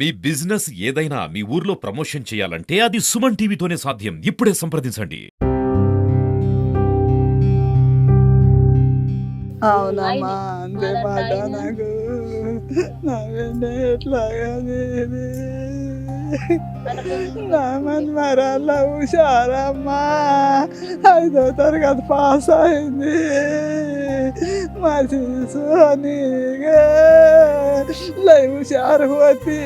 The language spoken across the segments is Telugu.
మీ బిజినెస్ ఏదైనా మీ ఊర్లో ప్రమోషన్ చేయాలంటే అది సుమన్ టీవీతోనే సాధ్యం. ఇప్పుడే సంప్రదించండి. అవునమ్మా అంతే మాట నాకు నావేంటే ఎట్లాగది నా మన్మరాల హుషారమ్మా 5వ తరగతి పాస్ అయింది మరి సోనిగా లైవ్ హుషారు పోతీ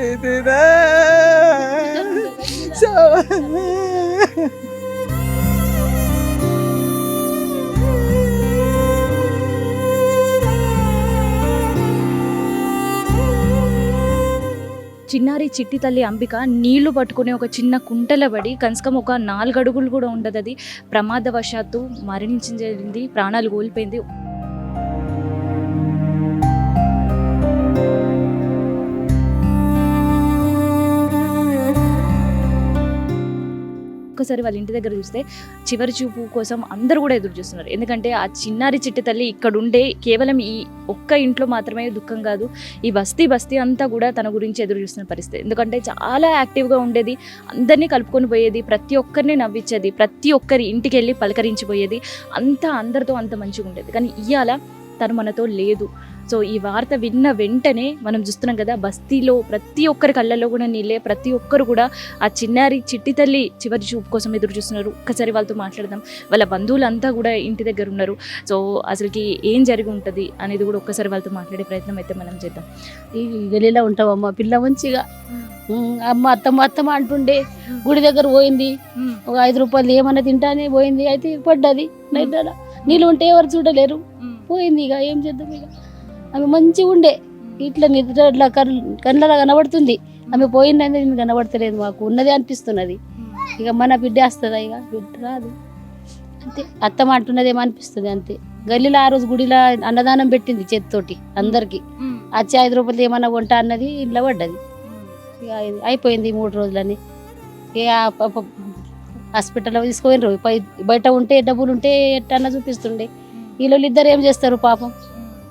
చిన్నారి చిట్టి తల్లి అంబిక నీళ్లు పట్టుకుని ఒక చిన్న కుంటల పడి కనీసం ఒక 4 అడుగులు కూడా ఉండదు, అది ప్రమాదవశాత్తు మరణించింది, ప్రాణాలు కోల్పోయింది. ఒక్కసారి వాళ్ళ ఇంటి దగ్గర చూస్తే చివరి చూపు కోసం అందరూ కూడా ఎదురు చూస్తున్నారు. ఎందుకంటే ఆ చిన్నారి చిట్టి తల్లి ఇక్కడ ఉండే కేవలం ఈ ఒక్క ఇంట్లో మాత్రమే దుఃఖం కాదు, ఈ బస్తీ అంతా కూడా తన గురించి ఎదురు చూస్తున్న పరిస్థితి. ఎందుకంటే చాలా యాక్టివ్గా ఉండేది, అందరినీ కలుపుకొని పోయేది, ప్రతి ఒక్కరిని నవ్వించేది, ప్రతి ఒక్కరి ఇంటికి వెళ్ళి పలకరించిపోయేది, అందరితో అంత మంచిగా ఉండేది. కానీ ఇవాళ తను మనతో లేదు. సో ఈ వార్త విన్న వెంటనే మనం చూస్తున్నాం కదా, బస్తీలో ప్రతి ఒక్కరి కళ్ళల్లో కూడా నీళ్ళే, ప్రతి ఒక్కరు కూడా ఆ చిన్నారి చిట్టి తల్లి చివరి చూపు కోసం ఎదురు చూస్తున్నారు. ఒక్కసారి వాళ్ళతో మాట్లాడదాం. వాళ్ళ బంధువులంతా కూడా ఇంటి దగ్గర ఉన్నారు. సో అసలుకి ఏం జరిగి ఉంటుంది అనేది కూడా ఒక్కసారి వాళ్ళతో మాట్లాడే ప్రయత్నం అయితే మనం చేద్దాం. ఈ గలీలో ఉంటావమ్మ పిల్ల మంచిగా అమ్మ అత్తమ్మ అంటుండే, గుడి దగ్గర పోయింది, ఒక 5 రూపాయలు ఏమన్నా తింటానే పోయింది, అయితే పడ్డది నైట్. నీళ్ళు ఉంటే ఎవరు చూడలేరు, పోయింది. ఇక ఏం చేద్దాం, ఇక ఆమె మంచిగా ఉండే, ఇట్లా నిద్ర ఇట్లా కళ్ళలా కనబడుతుంది. ఆమె పోయిందని కనబడతలేదు, మాకు ఉన్నది అనిపిస్తున్నది. ఇక మన బిడ్డ వస్తుందా, ఇక బిడ్డ రాదు అంతే. అత్తమ్మ అంటున్నదేమో అనిపిస్తుంది అంతే. గల్లీలో ఆ రోజు గుడిలో అన్నదానం పెట్టింది చేతితోటి అందరికి, వచ్చి 5 రూపాయలు ఏమన్నా కొంటా అన్నది, ఇంట్లో పడ్డది. ఇక అయిపోయింది 3 రోజులని. ఇక హాస్పిటల్లో తీసుకుపోయినరు, బయట ఉంటే డబ్బులు ఉంటే ఎట్టన్నా చూపిస్తుండే. వీళ్ళు ఇద్దరు ఏం చేస్తారు పాపం,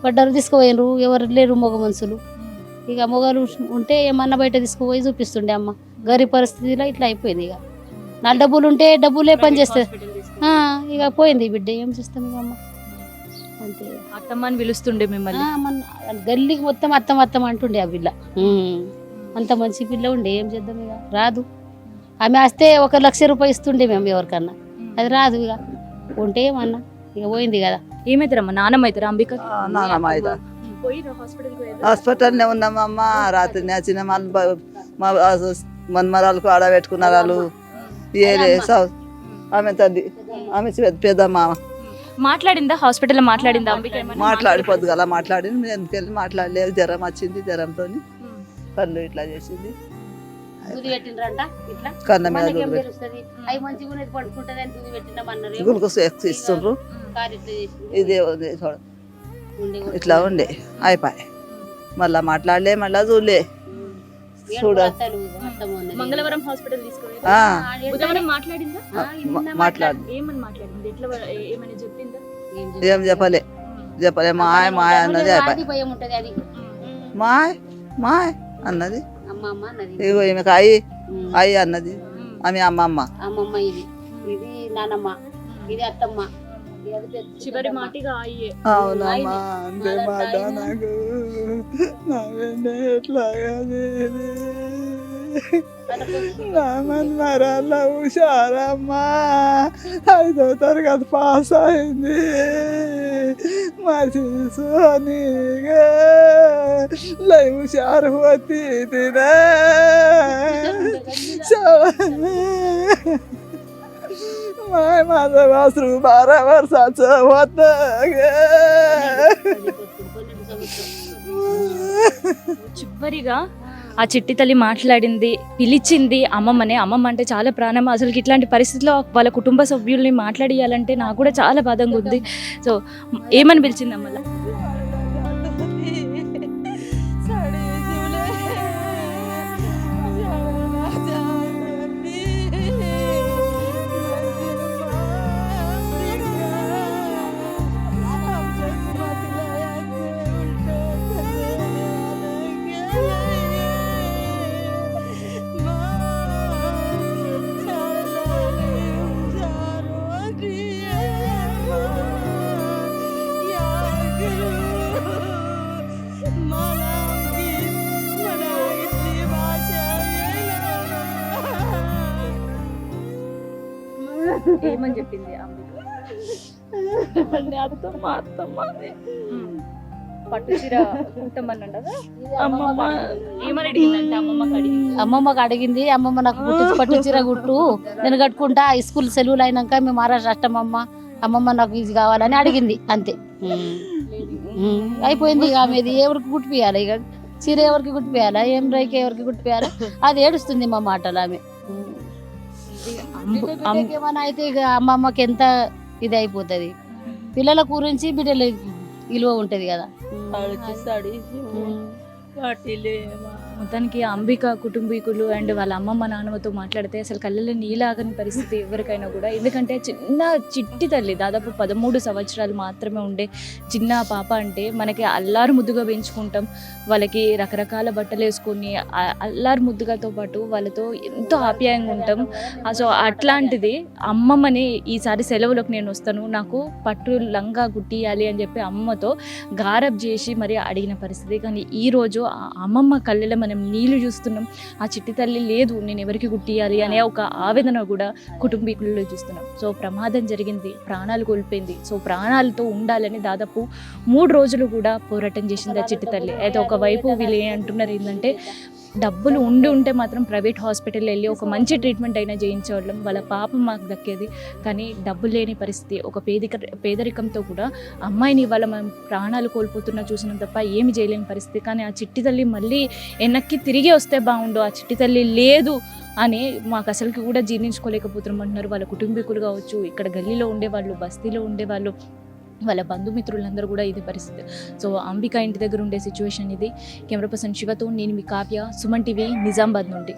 పడ్డారు తీసుకుపోయినరు, ఎవరు లేరు మగ మనుషులు. ఇక మొగలు ఉంటే ఏమన్నా బయట తీసుకుపోయి చూపిస్తుండే. అమ్మ గరి పరిస్థితిలో ఇట్లా అయిపోయింది. ఇక నా డబ్బులు ఉంటే డబ్బులే పని చేస్తారు. ఇక పోయింది బిడ్డ, ఏం చేస్తాం ఇక అమ్మ అంతే. అత్తమ్మ అని పిలుస్తుండే మిమ్మల్ని, గల్లీకి మొత్తం అత్తమ్మ అంటుండే ఆ పిల్ల. అంత మంచి పిల్ల ఉండే, ఏం చేద్దాం ఇక రాదు. ఆమె వస్తే 1 లక్ష రూపాయలు ఇస్తుండే మేము ఎవరికన్నా, అది రాదు. ఇక ఉంటే ఏమన్నా ఇక పోయింది కదా. ఏమైతారమ్మా, నానమ్మ అవుతారా అంబిక? నానమ్మ అవుతా హాస్పిటల్నే ఉన్నామమ్మ. రాత్రి చిన్న మా మన్మరాలకు ఆడబెట్టుకున్నారు వాళ్ళు. ఆమె తల్లి, ఆమె పెద్దమ్మ మాట్లాడిందా హాస్పిటల్లో? మాట్లాడిందా అంబిక? మాట్లాడిపోద్దు కదా, మాట్లాడింది. మేము ఎందుకెళ్ళి మాట్లాడలేదు, జ్వరం వచ్చింది, జ్వరంతో కళ్ళు ఇట్లా చేసింది, కన్న మీద గుల్కోస్ ఇస్తుండ్రు. ఇదే ఇట్లా ఉండే అయిపోయి, మళ్ళా మాట్లాడలే, మళ్ళా చూడలే. మంగళవారం హాస్పిటల్ తీసుకుని మాట్లాడిందా? ఏం చెప్పలే మాయ అన్నది, అయిపోయి మాయ అన్నది. ఇగో ఈమెకు అయ్యి అన్నది, ఆమె అమ్మమ్మ. ఇది నానమ్మ, ఇది అత్తమ్మ, చివరి మాటిగా అయ్యే. అవునమ్మా అంతే మాట నాకు నావేంటే ఎట్లాగది నా మన్మరాల హుషారమ్మా 5వ తరగతి పాస్ అయింది మరి సోనిగా లైవ్ హుషారు పోతీ माझं वासरू 12 वर्षाचं होत చివరిగా ఆ చిట్టి తల్లి మాట్లాడింది, పిలిచింది అమ్మమ్మనే. అమ్మమ్మ అంటే చాలా ప్రాణం. అసలు ఇట్లాంటి పరిస్థితిలో వాళ్ళ కుటుంబ సభ్యుల్ని మాట్లాడియాలంటే నాకు కూడా చాలా బాధగా ఉంది. సో ఏమని పిలిచింది అమ్మలా? ఏమని చెప్పింది అంబిక? అత్తమ్మ అత్తమ్మ అని. పట్టు చీర కుట్టమన్నదా? అమ్మమ్మ ఏమని అడిగిందంటే అమ్మమ్మకి అడిగింది. అమ్మమ్మకి అడిగింది, అమ్మమ్మ నాకు పట్టు చీర కుట్టు, నేను కట్టుకుంటా, స్కూల్ సెలవులు అయినాక మేము మహారాష్ట్ర అష్టమమ్మ, అమ్మమ్మ నాకు ఇది కావాలని అడిగింది అంతే. అయిపోయింది ఇక ఆమెది. ఎవరికి కుట్టిపియాలి ఇక చీర, ఎవరికి కుట్టిపియాలా, ఏం రైకి ఎవరికి కుట్టిపియాలా, అది ఏడుస్తుంది మా మాటలు ఆమె. ఏమైనా అయితే ఇక అమ్మమ్మకి ఎంత ఇది అయిపోతుంది, పిల్లల గురించి బిడ్డల విలువ ఉంటది కదా. మొత్తానికి అంబిక కుటుంబీకులు అండ్ వాళ్ళ అమ్మమ్మ నాన్నమ్మతో మాట్లాడితే అసలు కళ్ళలో నీలాగని పరిస్థితి ఎవరికైనా కూడా. ఎందుకంటే చిన్న చిట్టి తల్లి, దాదాపు 13 సంవత్సరాలు మాత్రమే ఉండే చిన్న పాప అంటే మనకి అల్లారు ముద్దుగా పెంచుకుంటాం, వాళ్ళకి రకరకాల బట్టలు వేసుకొని అల్లారు ముద్దుగాతో పాటు వాళ్ళతో ఎంతో ఆప్యాయంగా ఉంటాం. సో అట్లాంటిది అమ్మమ్మని ఈసారి సెలవులకు నేను వస్తాను, నాకు పట్టు లంగా గుట్టియాలి అని చెప్పి అమ్మతో గారబ్ చేసి మరి అడిగిన పరిస్థితి. కానీ ఈరోజు ఆ అమ్మమ్మ కళ్ళలో మనం నీళ్లు చూస్తున్నాం. ఆ చిట్టి తల్లి లేదు, నేను ఎవరికి గుట్టియాలి అనే ఒక ఆవేదన కూడా కుటుంబీకులలో చూస్తున్నాం. సో ప్రమాదం జరిగింది, ప్రాణాలు కోల్పోయింది. సో ప్రాణాలతో ఉండాలని దాదాపు 3 రోజులు కూడా పోరాటం చేసింది ఆ చిట్టి తల్లి. అయితే ఒకవైపు వీళ్ళు అంటున్నారు ఏంటంటే డబ్బులు ఉంటే మాత్రం ప్రైవేట్ హాస్పిటల్ వెళ్ళి ఒక మంచి ట్రీట్మెంట్ అయినా చేయించేవాళ్ళం, వాళ్ళ పాపం మాకు దక్కేది. కానీ డబ్బులు లేని పరిస్థితి, ఒక పేదరికంతో కూడా అమ్మాయిని ఇవాళ మనం ప్రాణాలు కోల్పోతున్నా చూసినాం తప్ప ఏమి చేయలేని పరిస్థితి. కానీ ఆ చిట్టి తల్లి మళ్ళీ వెనక్కి తిరిగి వస్తే బాగుండు, ఆ చిట్టి తల్లి లేదు అని మాకు అసలుకి కూడా జీర్ణించుకోలేకపోతున్నాం అంటున్నారు వాళ్ళ కుటుంబీకులు కావచ్చు, ఇక్కడ గల్లీలో ఉండేవాళ్ళు, బస్తీలో ఉండేవాళ్ళు, వాళ్ళ బంధుమిత్రులందరూ కూడా ఇది పరిస్థితి. సో అంబిక ఇంటి దగ్గర ఉండే సిచ్యువేషన్ ఇది. కెమెరా పర్సన్ శివతో నేను మీ కావ్య, సుమన్ టీవీ, నిజామాబాద్ నుండి.